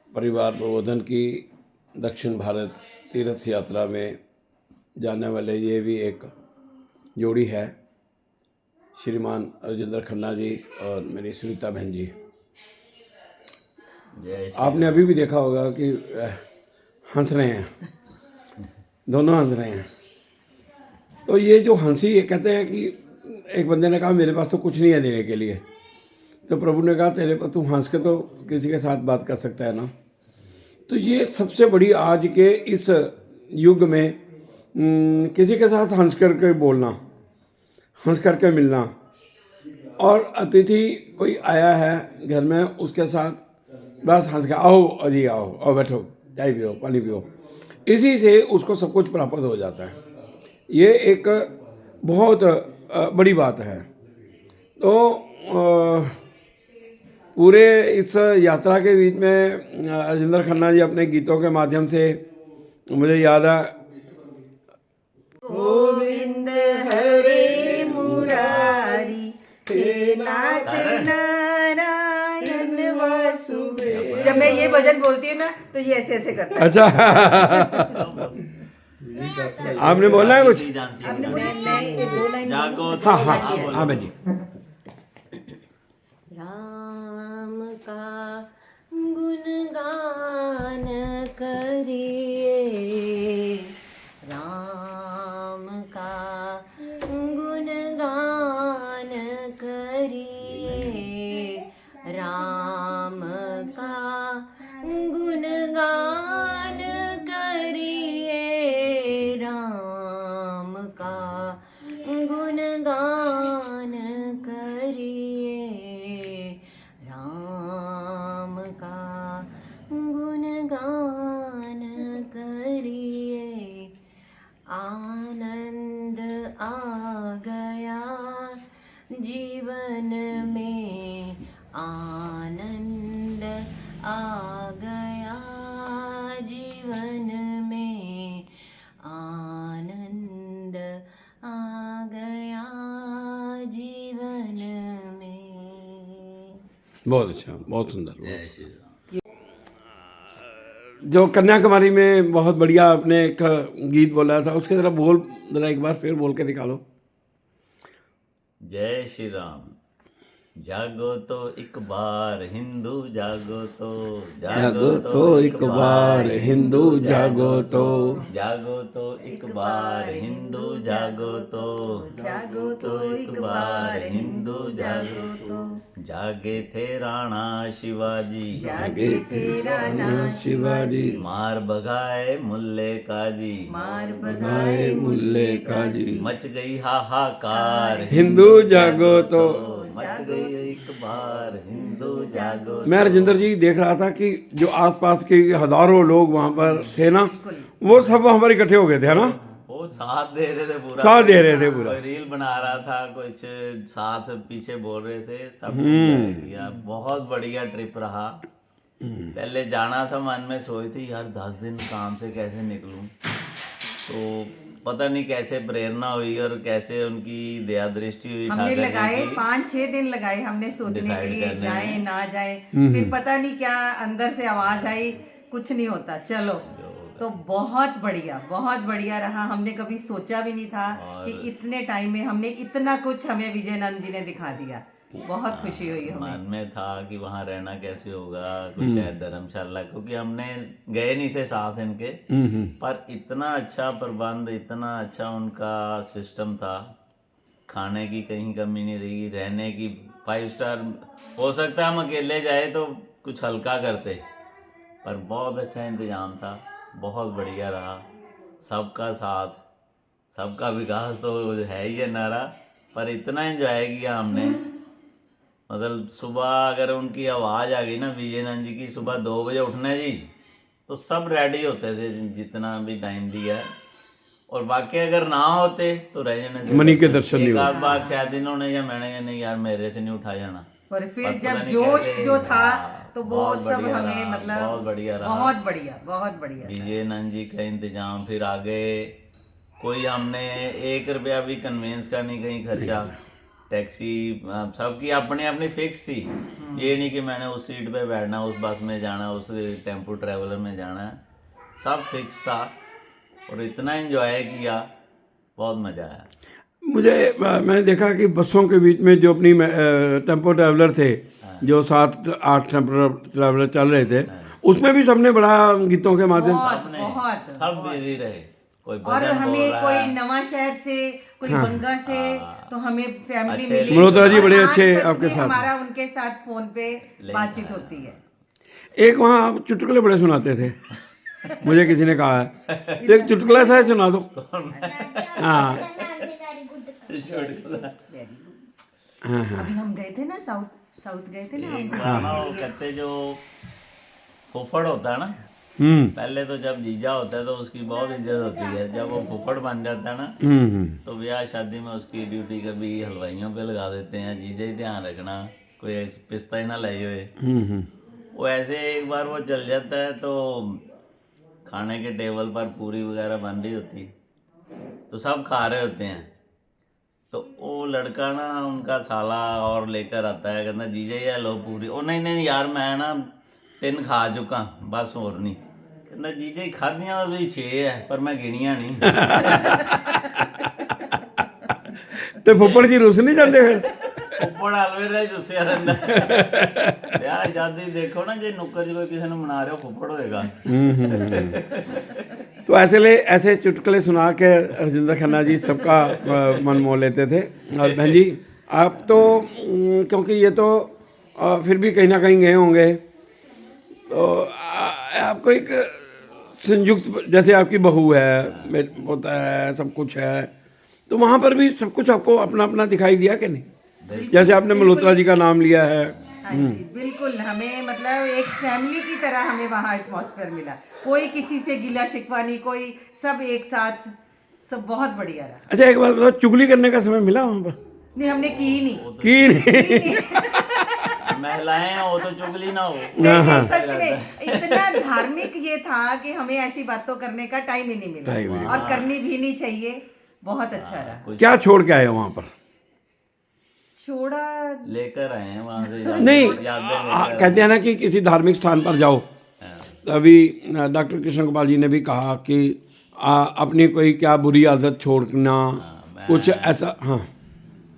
परिवार प्रबोधन की दक्षिण भारत तीर्थ यात्रा में जाने वाले ये भी एक जोड़ी है, श्रीमान राजेंद्र खन्ना जी और मेरी सुनीता बहन जी। आपने अभी भी देखा होगा कि हंस रहे हैं, दोनों हंस रहे हैं। तो ये जो हंसी, ये कहते हैं कि एक बंदे ने कहा मेरे पास तो कुछ नहीं है देने के लिए, तो प्रभु ने कहा तेरे पास, तू हंस के तो किसी के साथ बात कर सकता है ना। तो ये सबसे बड़ी आज के इस युग में किसी के साथ हंस करके बोलना, हंस करके मिलना, और अतिथि कोई आया है घर में उसके साथ बस हंस के आओ अजी आओ और बैठो, चाय पियो पानी पियो, इसी से उसको सब कुछ प्राप्त हो जाता है। ये एक बहुत बड़ी बात है। तो पूरे इस यात्रा के बीच में राजेंद्र खन्ना जी अपने गीतों के माध्यम से, मुझे याद है, गोविंद हरे मुरारी हे नाथ नारायण वासुदेव। जब मैं ये भजन बोलती हूँ ना तो ये ऐसे ऐसे करता है। अच्छा आपने बोलना है कुछ? हाँ हाँ हाँ मैं जी। राम का गुणगान करिए, राम का गुणगान करिए, राम का गुणगान करिए, राम का गुणगान करिए, राम का गुणगान करिए। आनंद आ गया जीवन में, आनंद आ गया जीवन में, आनंद आ गया जीवन में। बहुत अच्छा, बहुत सुंदर, जो कन्याकुमारी में बहुत बढ़िया आपने एक गीत बोला था, उसके जरा बोल, जरा एक बार फिर बोल के दिखा लो। जय श्री राम। जागो तो एक बार हिंदू जागो तो, जागो तो एक बार हिंदू जागो तो, जागो तो एक बार हिंदू जागो तो, जागो तो एक बार हिंदू जागो तो। जागे थे राणा शिवाजी, जागे थे राणा शिवाजी, मार भगाए मुल्ले काजी, मार गाए भगाए मुल्ले काजी, मच गई हाहाकार हिंदू जागो तो। मच गई एक बार हिंदू जागो। मैं राजेंद्र जी देख रहा था कि जो आसपास के हजारों लोग वहाँ पर थे ना, वो सब वहाँ पर इकट्ठे हो गए थे, है ना? वो साथ दे रहे थे पूरा, साथ दे रहे थे पूरा। कोई रील बना रहा था, कुछ साथ पीछे बोल रहे थे, सब यार बहुत बढ़िया ट्रिप रहा। पहले जाना था, मन में सोची थी यार 10 दिन काम से कैसे निकलूं, तो पता नहीं कैसे प्रेरणा हुई और कैसे उनकी दया दृष्टि हुई। हमने लगाए 5-6 दिन लगाए हमने सोचने के Decide लिए, करने जाए में। ना जाए, फिर पता नहीं क्या अंदर से आवाज आई, कुछ नहीं होता चलो। तो बहुत बढ़िया रहा। हमने कभी सोचा भी नहीं था कि इतने टाइम में हमने इतना कुछ हमें विजयनंद जी ने दिखा दिया। बहुत खुशी हुई हमें। मन में था कि वहाँ रहना कैसे होगा, कुछ शायद धर्मशाला, क्योंकि हमने गए नहीं थे साथ इनके, पर इतना अच्छा प्रबंध, इतना अच्छा उनका सिस्टम था, खाने की कहीं कमी नहीं रही, रहने की 5 स्टार। हो सकता है हम अकेले जाए तो कुछ हल्का करते, पर बहुत अच्छा इंतजाम था, बहुत बढ़िया रहा। सबका साथ सबका विकास तो है ही है नारा, पर इतना एंजॉय किया हमने। मतलब सुबह अगर उनकी आवाज़ आ गई ना विजयनंद जी की, सुबह 2 बजे उठना जी, तो सब रेडी होते थे जितना भी टाइम दिया है। और बाकी अगर ना होते तो रह जाने थे मणि के दर्शन नहीं एक होते। आध बार शायद इन्होंने या मैंने कहा नहीं यार मेरे से नहीं उठा जाना। और फिर पर पता जब नहीं जोश कैसे, जो था हाँ, तो वो बहुत सब बढ़िया हमें रहा, मतलब बहुत बढ़िया रहा। बहुत बढ़िया था। विजयनंद जी का इंतजाम, फिर आगे कोई हमने 1 रुपया भी कन्वेंस का नहीं, कहीं खर्चा, टैक्सी सबकी अपनी अपनी फिक्स थी। ये नहीं कि मैंने उस सीट पे बैठना, उस बस में जाना, उस टेम्पो ट्रैवलर में जाना है, सब फिक्स था। और इतना एंजॉय किया, बहुत मज़ा आया। मुझे मैंने देखा कि बसों के बीच में जो अपनी टेम्पो ट्रैवलर थे, जो 7-8 टेम्पो ट्रैवलर चल रहे थे, उसमें भी सबने बड़ा गीतों के माध्यम से बहुत बहुत सब बिजी रहे, कोई और भजन बोल हमें रहा कोई है। नवा शहर से, कोई बंगा से, तो हमें फैमिली अच्छे मिली। मल्होत्रा जी और बड़े आज अच्छे तक आपके भी साथ हमारा उनके साथ फोन पे बातचीत होती है। एक वहाँ आप चुटकुले बड़े सुनाते थे, मुझे किसी ने कहा है, एक चुटकुला सा सुना दो। हाँ हाँ अभी हम गए थे ना साउथ गए थे ना एक हम। बार ना वो कहते जो फुफड़ होता है ना, पहले तो जब जीजा होता है तो उसकी बहुत इज्जत होती है, जब वो फुफड़ बन जाता है ना तो ब्याह शादी में उसकी ड्यूटी कभी हलवाइयों पे लगा देते हैं, जीजा ही ध्यान रखना कोई ऐसी पिस्ता ही ना लाई हुए। वो ऐसे एक बार वो चल जाता है तो खाने के टेबल पर पूरी वगैरह बन रही होती, तो सब खा रहे होते हैं, तो वो लड़का ना उनका साला और लेकर आता है, कहता जीजा ये लो पूरी। ओ नहीं नहीं यार मैं ना 3 खा चुका, बस और नहीं। कहता जीजा ही खादियां तो 6 है पर मैं गिनिया नहीं। तो फुੱਫੜ जी रुस नहीं जाते फिर? ਉੱਪਰ ਹਲਵੇ ਜੁੱਸਿਆ ਰਹਿੰਦਾ। ਵਿਆਹ ਸ਼ਾਦੀ ਦੇਖੋ ਨਾ, ਜੇ ਨੁੱਕਰ 'ਚ ਕੋਈ ਕਿਸੇ ਨੂੰ ਮਨਾ ਰਿਹਾ ਫੁੱਫੜ होएगा। तो ऐसे चुटकुले सुना के राजेंद्र खन्ना जी सबका मन मोह लेते थे। और बहन जी आप तो क्योंकि ये तो फिर भी कहीं ना कहीं गए होंगे, तो आपको एक संयुक्त, जैसे आपकी बहू है, पोता है, सब कुछ है, तो वहाँ पर भी सब कुछ आपको अपना अपना दिखाई दिया कि नहीं? जैसे आपने मल्होत्रा जी का नाम लिया है। हाँ जी बिल्कुल, हमें मतलब एक फैमिली की तरह हमें वहाँ एटमॉस्फेयर मिला, कोई किसी से गिला शिकवा नहीं, कोई सब एक साथ, सब बहुत बढ़िया रहा। अच्छा एक बात बताओ, चुगली करने का समय मिला वहाँ पर? नहीं हमने की ही नहीं। की नहीं? महिलाएं हो तो चुगली ना हो। नहीं, सच में इतना धार्मिक ये था कि हमें ऐसी बातों करने का टाइम ही नहीं मिला, और करनी भी नहीं चाहिए। बहुत अच्छा रहा। क्या छोड़ के आए हो वहाँ पर? छोड़ा लेकर आए हैं वहाँ से नहीं, यादें लेकर। कहते हैं ना कि किसी धार्मिक स्थान पर जाओ, तो अभी डॉक्टर कृष्ण गोपाल जी ने भी कहा कि अपनी कोई क्या बुरी आदत छोड़ना, कुछ ऐसा। हाँ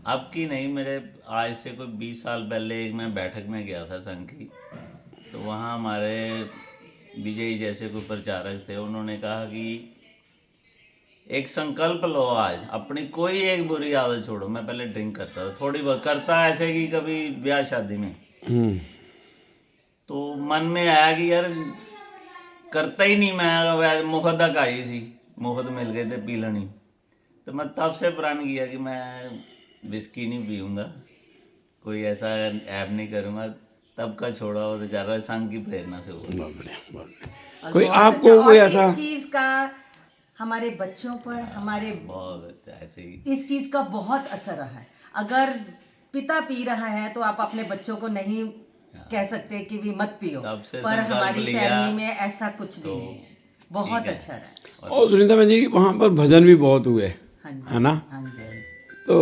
अब की नहीं, मेरे आज से कोई 20 साल पहले एक मैं बैठक में गया था संघ की, तो वहाँ हमारे विजयी जैसे कोई प्रचारक थे, उन्होंने कहा कि एक संकल्प लो आज, अपनी कोई एक बुरी आदत छोड़ो। मैं पहले ड्रिंक करता था, थोड़ी बहुत करता ऐसे कि कभी ब्याह शादी में, तो मन में आया कि यार करता ही नहीं मैं, मुफ्त तक आई सी, मुफ्त मिल गए थे पी लेनी, तो मैं तब से प्रण किया कि मैं विस्की नहीं पीऊँगा, कोई ऐसा ऐप नहीं करूँगा। तब का छोड़ा, और बेचारा संघ की प्रेरणा से हुआ। कोई आपको कोई ऐसा इस चीज का हमारे बच्चों पर, हमारे बहुत ऐसे ही इस चीज का बहुत असर रहा है। अगर पिता पी रहा है तो आप अपने बच्चों को नहीं कह सकते कि भी मत पियो, तब से पर संकल्प हमारी लिया, फैमिली में ऐसा कुछ भी नहीं है। बहुत अच्छा रहा। और सुनीता बहन जी वहाँ पर भजन भी बहुत हुए, हाँ जी, है ना? हाँ जी, हाँ जी। तो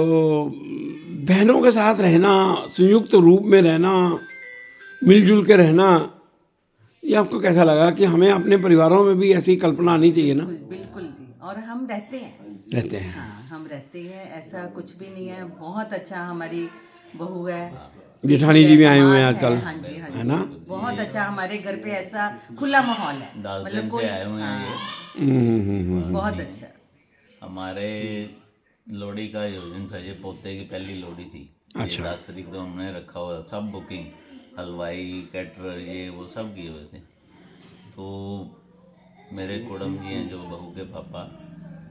बहनों के साथ रहना, संयुक्त रूप में रहना, मिलजुल के रहना, ये आपको कैसा लगा कि हमें अपने परिवारों में भी ऐसी कल्पना आनी चाहिए ना? बिल्कुल जी, और हम रहते हैं। हाँ हम रहते हैं, ऐसा कुछ भी नहीं है। बहुत अच्छा, हमारी बहू है, जेठानी जी भी आए हुए हैं आजकल, हाँ जी, हाँ जी, है ना? बहुत अच्छा, हमारे घर पे ऐसा खुला माहौल है, 10 दिन मतलब से कोई आए हुए हैं ये। बहुत अच्छा। हमारे लोहड़ी का आयोजन था, ये पोते की पहली लोहड़ी थी। अच्छा। 10 तारीख तो हमने रखा हुआ, सब बुकिंग, हलवाई, कैटरर, ये वो सब किए हुए थे। तो मेरे कुड़म जी हैं जो बहू के पापा,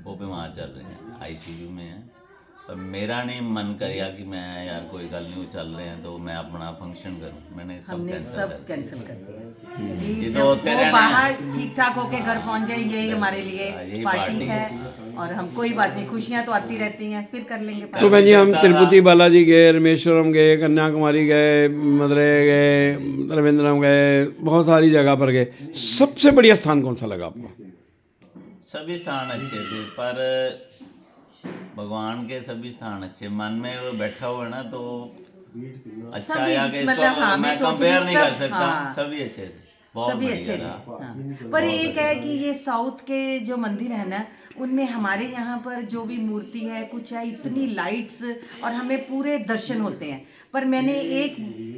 वो बीमार चल रहे हैं, आईसीयू में हैं। पर मेरा नहीं मन किया कि मैं यार कोई गल नहीं, वो चल रहे हैं तो मैं अपना फंक्शन करूं। मैंने हमने सब कैंसिल कर दिया कि ये जब तो होते वो रहना बाहर ठीक ठाक होके घर पहुंच जाए, यही हमारे लिए यही पार्टी है। और हम कोई बात नहीं, खुशियां तो आती रहती हैं, फिर कर लेंगे तो पार्टी। बहन जी हम तिरुपति बालाजी गए, रामेश्वरम गए, कन्याकुमारी गए, मदुरै गए, त्रिवेंद्रम गए, बहुत सारी जगह पर गए। सबसे बढ़िया स्थान कौन सा लगा आपको? सभी स्थान अच्छे थे, पर भगवान के सभी स्थान अच्छे, मन में वो बैठा हुआ है ना तो अच्छा सभी, या कि मतलब हाँ, इसको मैं मैं सोच रही कंपेयर नहीं कर सब, सकता, हाँ। सभी अच्छे थे, बहुत सभी बढ़िया अच्छे रहा। थे, हाँ। पर एक है कि ये साउथ के जो मंदिर है ना, उनमें हमारे यहाँ पर जो भी मूर्ति है कुछ है, इतनी लाइट्स और हमें पूरे दर्शन होते हैं। पर मैंने एक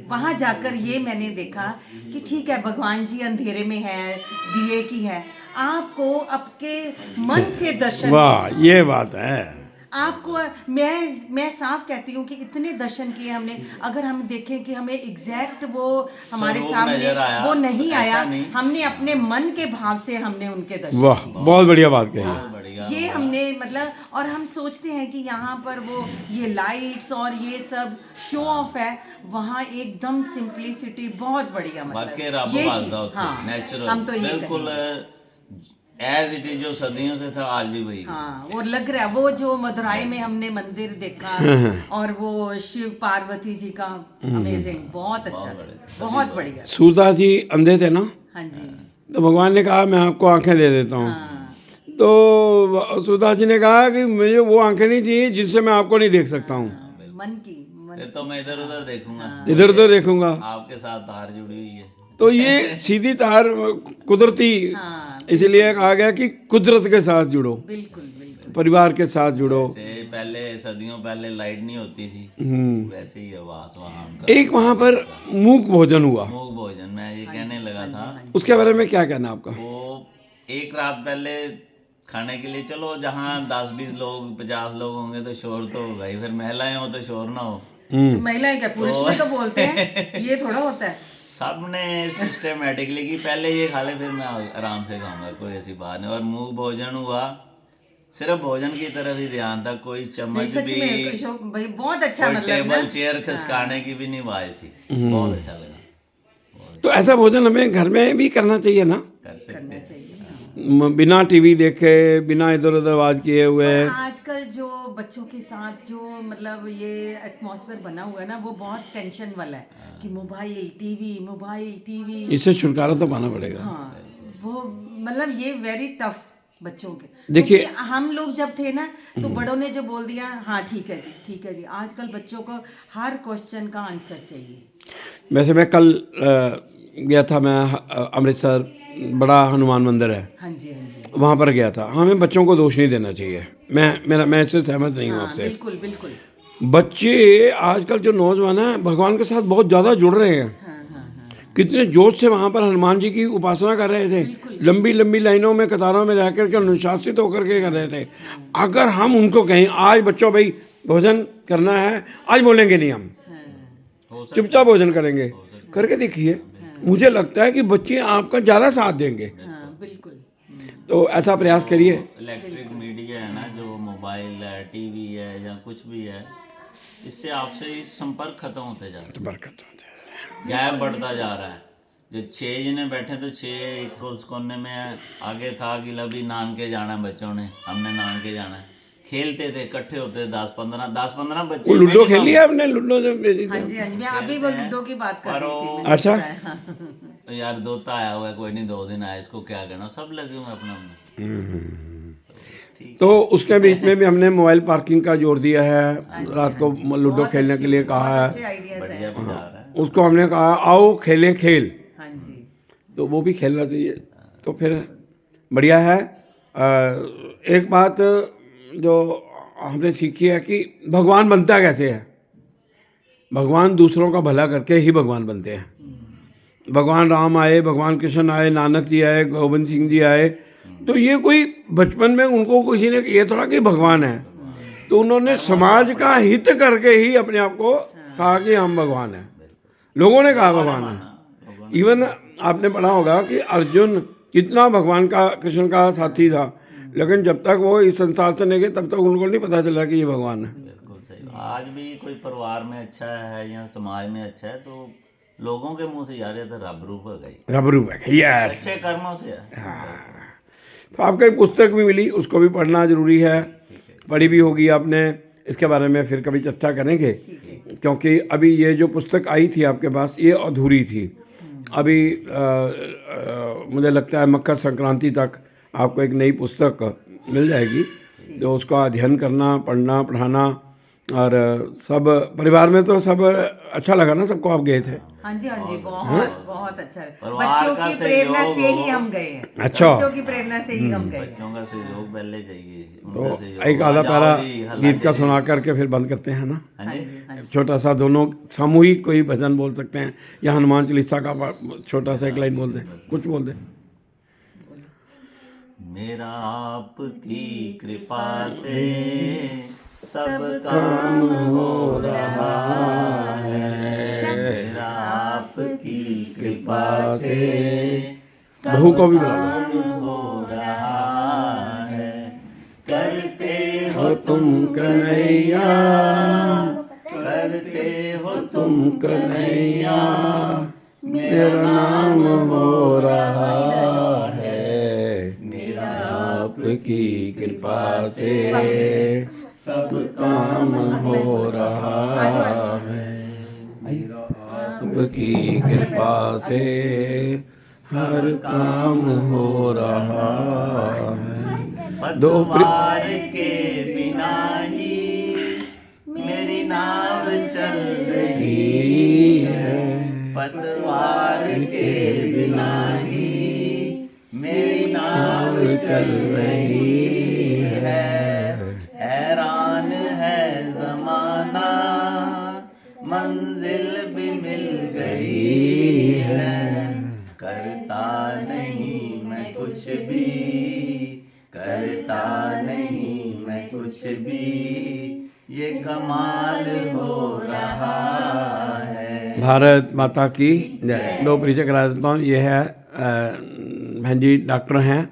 वहाँ जाकर ये मैंने देखा कि ठीक है, भगवान जी अंधेरे में है, दिए की है, आपको आपके मन से दर्शन वाह, ये बात है। आपको, मैं साफ कहती हूँ कि इतने दर्शन किए हमने। अगर हम देखें कि हमें एग्जैक्ट वो हमारे स्वरूप सामने नजर आया, वो नहीं ऐसा आया, नहीं। हमने अपने मन के भाव से हमने उनके दर्शन वाह, किए। बहुत बढ़िया बात कही। बहुत बढ़िया। ये हमने मतलब, और हम सोचते हैं कि यहाँ पर वो ये लाइट्स और ये सब शो ऑफ है, वहाँ एकदम सिंपलिसिटी बहुत बढ़िया, बाकी मतलब रब ये वादा चीज, होते हाँ, नेचुरल, हम तो ये बिल्कुल कहेंगे। एज इट इज, जो सदियों से था आज भी वही है। हाँ, और लग रहा है वो जो मदुराई में हमने मंदिर देखा और वो शिव पार्वती जी का, अमेजिंग, बहुत अच्छा, बहुत बढ़िया। सूता जी अंधे थे ना, हाँ जी, तो भगवान ने कहा मैं आपको आंखें दे देता हूँ। हाँ, तो सूता जी ने कहा कि मुझे वो आंखें नहीं चाहिए जिनसे मैं आपको नहीं देख सकता हूँ, मन की, फिर तो मैं इधर उधर देखूंगा, इधर उधर देखूंगा। आपके साथ तार जुड़ी हुई है। तो ये सीधी तार कुदरती, हाँ, इसलिए कहा गया कि कुदरत के साथ जुड़ो, बिल्कुल बिल्कुल, परिवार के साथ जुड़ो। से पहले सदियों पहले लाइट नहीं होती थी, वैसे ही है वास वहाँ का। एक वहाँ पर मूक भोजन हुआ, मूक भोजन, मैं ये कहने लगा था, उसके बारे में क्या कहना आपका? वो एक रात पहले खाने के लिए चलो, जहाँ 10-20 लोग 50 लोग होंगे तो शोर तो होगा ही, फिर महिलाएं हो तो शोर ना हो। तो महिलाएं क्या, पुरुष भी तो बोलते हैं, ये थोड़ा होता है। सबने सिस्टमेटिकली कि पहले ये खा ले फिर मैं आराम से खाऊंगा, कोई ऐसी बात नहीं। और मूक भोजन हुआ, सिर्फ भोजन की तरफ ही ध्यान था, कोई नहीं, चम्मच सच भी, में अशोक भाई बहुत अच्छा, कोई मतलब टेबल ना, चेयर खिसकाने की भी नहीं आवाज थी, बहुत अच्छा लगा। तो ऐसा भोजन हमें घर में भी करना चाहिए ना, कर सकते करना हैं। चाहिए। बिना टीवी देखे, बिना इधर उधर आवाज किए हुए। और आजकल जो बच्चों के साथ जो मतलब ये एटमॉस्फेयर बना हुआ है ना, वो बहुत टेंशन वाला है कि मोबाइल टीवी। इससे छुटकारा तो पाना पड़ेगा। हाँ, वो मतलब ये वेरी टफ बच्चों के। देखिए, क्योंकि हम लोग जब थे ना तो बड़ों ने जो बोल दिया, हाँ ठीक है जी, आजकल बच्चों को हर क्वेश्चन का आंसर चाहिए। वैसे मैं कल गया था, मैं अमृतसर, बड़ा हनुमान मंदिर है, हाँ जी, हाँ जी, वहाँ पर गया था। हमें बच्चों को दोष नहीं देना चाहिए, मैं इससे सहमत नहीं हूँ हाँ, आपसे। बिल्कुल बिल्कुल, बच्चे आजकल जो नौजवान हैं भगवान के साथ बहुत ज़्यादा जुड़ रहे हैं। हाँ हाँ हाँ, कितने जोश से वहाँ पर हनुमान जी की उपासना कर रहे थे, लंबी लंबी लाइनों में कतारों में रह करके अनुशासित होकर के कर रहे थे। अगर हम उनको कहें आज बच्चों भाई भोजन करना है, आज बोलेंगे नहीं, हम हो सकता चुपचाप भोजन करेंगे, करके देखिए, मुझे लगता है कि बच्चे आपका ज़्यादा साथ देंगे। हाँ, बिल्कुल। तो ऐसा प्रयास करिए। इलेक्ट्रिक मीडिया है ना, जो मोबाइल है, टीवी है या कुछ भी है, इससे आपसे संपर्क खत्म होते जा रहा है, बरकत होते हैं। गैप बढ़ता जा रहा है। जो 6 जने बैठे तो 6 एक उस कोने में आगे था कि अभी नान के जाना है बच्चों ने, हमने नान के जाना है, खेलते थे, इकट्ठे होते 10-15 बच्चे। वो लूडो खेल लिया आपने? लूडो जो भेजी हाँ थी, जी, हाँ जी, मैं अभी वो लूडो की बात कर रही थी, मैंने अच्छा। बताया, हाँ। तो यार दोता आया हुआ है, कोई नहीं 2 दिन आया, इसको क्या कहना, सब लगे हुए अपने अपने। तो उसके बीच में भी हमने मोबाइल पार्किंग का जोर दिया है, रात को लूडो खेलने के लिए कहा है, अच्छे आइडियाज बढ़िया हैं। भी जा रहा है। उसको हमने कहा आओ खेलें खेल, हाँ जी, तो वो भी खेलना चाहिए। तो फिर बढ़िया है। एक बात जो हमने सीखी है कि भगवान बनता कैसे है। भगवान दूसरों का भला करके ही भगवान बनते हैं। भगवान राम आए, भगवान कृष्ण आए, नानक जी आए, गोविंद सिंह जी आए, तो ये कोई बचपन में उनको किसी ने ये थोड़ा कि भगवान है, तो उन्होंने समाज का हित करके ही अपने आप को कहा कि हम भगवान हैं। लोगों ने कहा भगवान है। इवन आपने पढ़ा होगा कि अर्जुन कितना भगवान का, कृष्ण का साथी था, लेकिन जब तक वो इस संसार से नहीं गए तब तक उनको नहीं पता चला कि ये भगवान है। बिल्कुल सही। आज भी कोई परिवार में अच्छा है या समाज में अच्छा है तो लोगों के मुंह से यार ये तो रब रूप है गई, रब रूप है, यस। अच्छे कर्मों से है। तो आपको एक पुस्तक भी मिली, उसको भी पढ़ना जरूरी है, पढ़ी भी होगी आपने, इसके बारे में फिर कभी चर्चा करेंगे, क्योंकि अभी ये जो पुस्तक आई थी आपके पास ये अधूरी थी। अभी मुझे लगता है मकर संक्रांति तक आपको एक नई पुस्तक मिल जाएगी, तो उसका अध्ययन करना, पढ़ना, पढ़ाना, और सब परिवार में तो सब अच्छा लगा ना सबको? आप गए थे? हाँ जी, हाँ जी, बहुत बहुत अच्छा। परिवार बच्चों का की प्रेरणा सहयोग से ही हो। हम गए हैं। अच्छा। बच्चों की प्रेरणा से ही हम गए हैं। बच्चों का सहयोग पहले चाहिए, तो उनका सहयोग। एक आधा जाओ पैरा जी, हल्ला गीत का चली। सुना करके फिर बंद करते हैं ना? हाँ हाँ जी। जी, हाँ जी। छोटा सा दोनों सामूहिक कोई भजन बोल सकते हैं, या हनुमान चालीसा का छोटा सा एक लाइन बोल दे, कुछ बोल दे। मेरा आपकी कृपा से सब काम हो रहा है, मेरा आपकी कृपा से बहू को भी बुला लो। काम हो रहा है। करते हो तुम कन्हैया, करते हो तुम कन्हैया, मेरा नाम हो रहा है, मेरा आपकी कृपा से सब काम हो रहा है, आपकी कृपा से हर काम हो रहा है। दो पतवार के बिना ही मेरी नाव चल रही है, पतवार के बिना ही मेरी नाव चल रही है। हैरान है जमाना, मंजिल भी मिल गई है, करता नहीं मैं कुछ भी, करता नहीं मैं कुछ भी, ये कमाल हो रहा है। भारत माता की जय। दो परिचय करा देता हूँ। ये है बहन जी, डॉक्टर हैं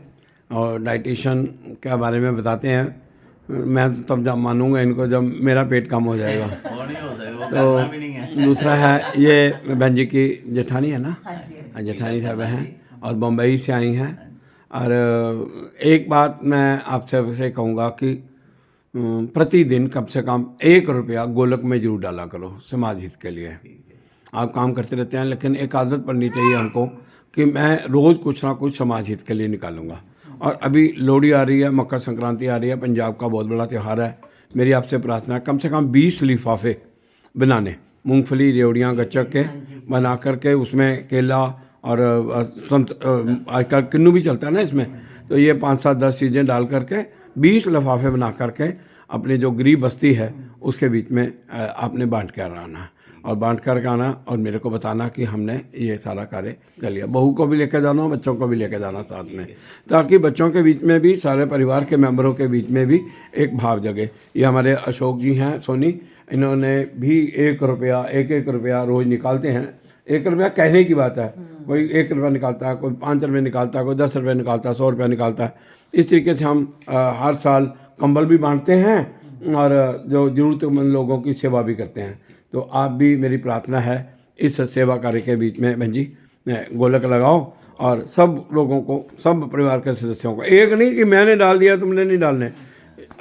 और डाइटिशियन के बारे में बताते हैं। मैं तो तब जब मानूंगा इनको जब मेरा पेट कम हो जाएगा। वो नहीं हो सकेगा, वो करना भी नहीं है। तो दूसरा है, ये बहन जी की जेठानी है ना? हाँ जी। जेठानी साहब हैं और बम्बई से आई हैं। और एक बात मैं आपसे कहूँगा कि प्रतिदिन कम से कम 1 रुपया गोलक में जरूर डाला करो समाज हित के लिए। आप काम करते रहते हैं, लेकिन एक आदत पड़नी चाहिए हमको कि मैं रोज़ कुछ ना कुछ समाज हित के लिए निकालूंगा। और अभी लोहड़ी आ रही है, मकर संक्रांति आ रही है, पंजाब का बहुत बड़ा त्यौहार है। मेरी आपसे प्रार्थना है कम से कम 20 लिफाफे बनाने, मूंगफली, रेवड़ियाँ, गच्चक के बना करके उसमें केला और संत, आजकल किन्नू भी चलता है ना इसमें, तो ये 5, 7, 10 चीज़ें डाल करके 20 लिफाफे बना करके अपने जो गरीब बस्ती है उसके बीच में आपने बांट कर आना और बांट कर आना और मेरे को बताना कि हमने ये सारा कार्य कर लिया। बहू को भी लेकर जाना, बच्चों को भी लेकर जाना साथ में, ताकि बच्चों के बीच में भी, सारे परिवार के मेंबरों के बीच में भी एक भाव जगे। ये हमारे अशोक जी हैं सोनी, इन्होंने भी 1 रुपया, 1-1 रुपया रोज़ निकालते हैं। 1 रुपया कहने की बात है, कोई 1 रुपया निकालता है, कोई 5 रुपये निकालता है, कोई 10 रुपये निकालता है, 100 रुपया निकालता है। इस तरीके से हम हर साल कंबल भी बांटते हैं और जो ज़रूरतमंद लोगों की सेवा भी करते हैं। तो आप भी, मेरी प्रार्थना है इस सेवा कार्य के बीच में बहन जी गोलक लगाओ और सब लोगों को, सब परिवार के सदस्यों को, एक नहीं कि मैंने डाल दिया तुमने नहीं डालने,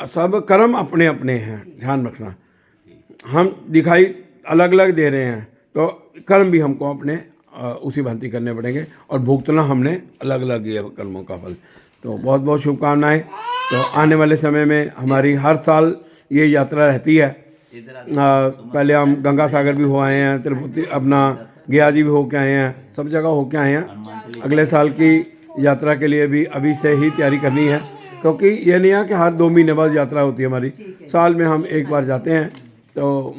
सब कर्म अपने अपने हैं, ध्यान रखना। हम दिखाई अलग अलग दे रहे हैं तो कर्म भी हमको अपने उसी भांति करने पड़ेंगे और भुगतना हमने अलग अलग ये कर्मों का फल। तो बहुत बहुत शुभकामनाएं। तो आने वाले समय में हमारी हर साल ये यात्रा रहती है। पहले हम गंगा सागर भी हो आए हैं, तिरुपति अपना गया जी भी होके आए हैं, सब जगह होके आए हैं। अगले साल की यात्रा के लिए भी अभी से ही तैयारी करनी है, क्योंकि ये नहीं है कि हर 2 महीने बाद यात्रा होती है हमारी, साल में हम एक बार जाते हैं। तो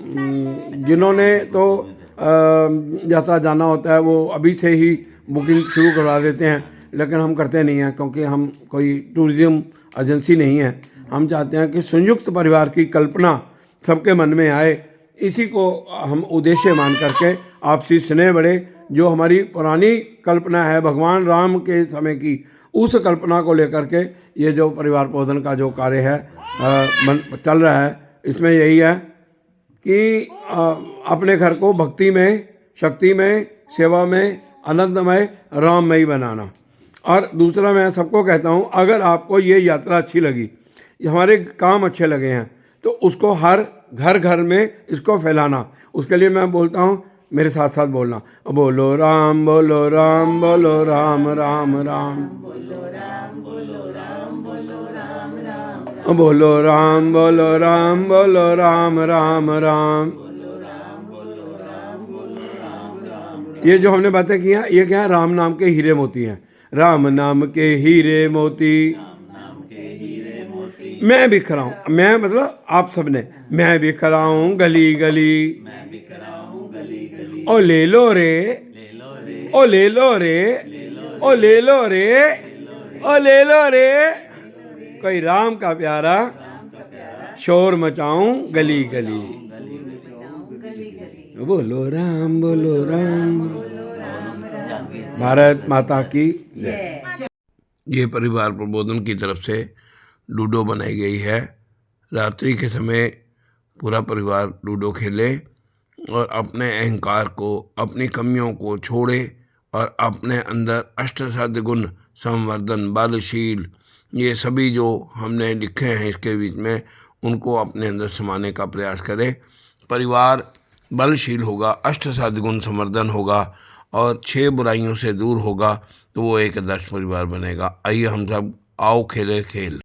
जिन्होंने तो यात्रा जाना होता है वो अभी से ही बुकिंग शुरू करवा देते हैं, लेकिन हम करते नहीं हैं, क्योंकि हम कोई टूरिज्म एजेंसी नहीं है। हम चाहते हैं कि संयुक्त परिवार की कल्पना सबके मन में आए, इसी को हम उद्देश्य मान करके आपसी स्नेह बढ़े। जो हमारी पुरानी कल्पना है भगवान राम के समय की, उस कल्पना को लेकर के ये जो परिवार पोषण का जो कार्य है चल रहा है, इसमें यही है कि अपने घर को भक्ति में, शक्ति में, सेवा में, आनंदमय, राममय बनाना। और दूसरा मैं सबको कहता हूँ, अगर आपको ये यात्रा अच्छी लगी, हमारे काम अच्छे लगे हैं, तो उसको हर घर घर में इसको फैलाना। उसके लिए मैं बोलता हूँ, मेरे साथ साथ बोलना, बोलो राम, बोलो राम, बोलो राम, राम राम, बोलो राम, बोलो राम, बोलो राम, राम राम, बोलो राम बोलो राम बोलो राम राम राम। ये जो हमने बातें की हैं ये क्या है, राम नाम के हीरे मोती हैं। राम नाम के हीरे मोती मैं बिखराऊं, मैं मतलब आप सब ने, मैं बिखराऊं गली गली, ओ ले लो रे, ओ ले लो रे, ओ ले लो रे, ओ ले लो रे, कोई राम का प्यारा शोर मचाऊं गली गली। बोलो राम बोलो राम। भारत माता की जय। ये परिवार प्रबोधन की तरफ से लूडो बनाई गई है। रात्रि के समय पूरा परिवार लूडो खेले और अपने अहंकार को, अपनी कमियों को छोड़े और अपने अंदर अष्टसाध्य गुण, संवर्धन, बलशील, ये सभी जो हमने लिखे हैं इसके बीच में, उनको अपने अंदर समाने का प्रयास करें। परिवार बलशील होगा, अष्टसाध्य गुण संवर्धन होगा और 6 बुराइयों से दूर होगा, तो वो एक आदर्श परिवार बनेगा। आइए हम सब आओ खेले खेल।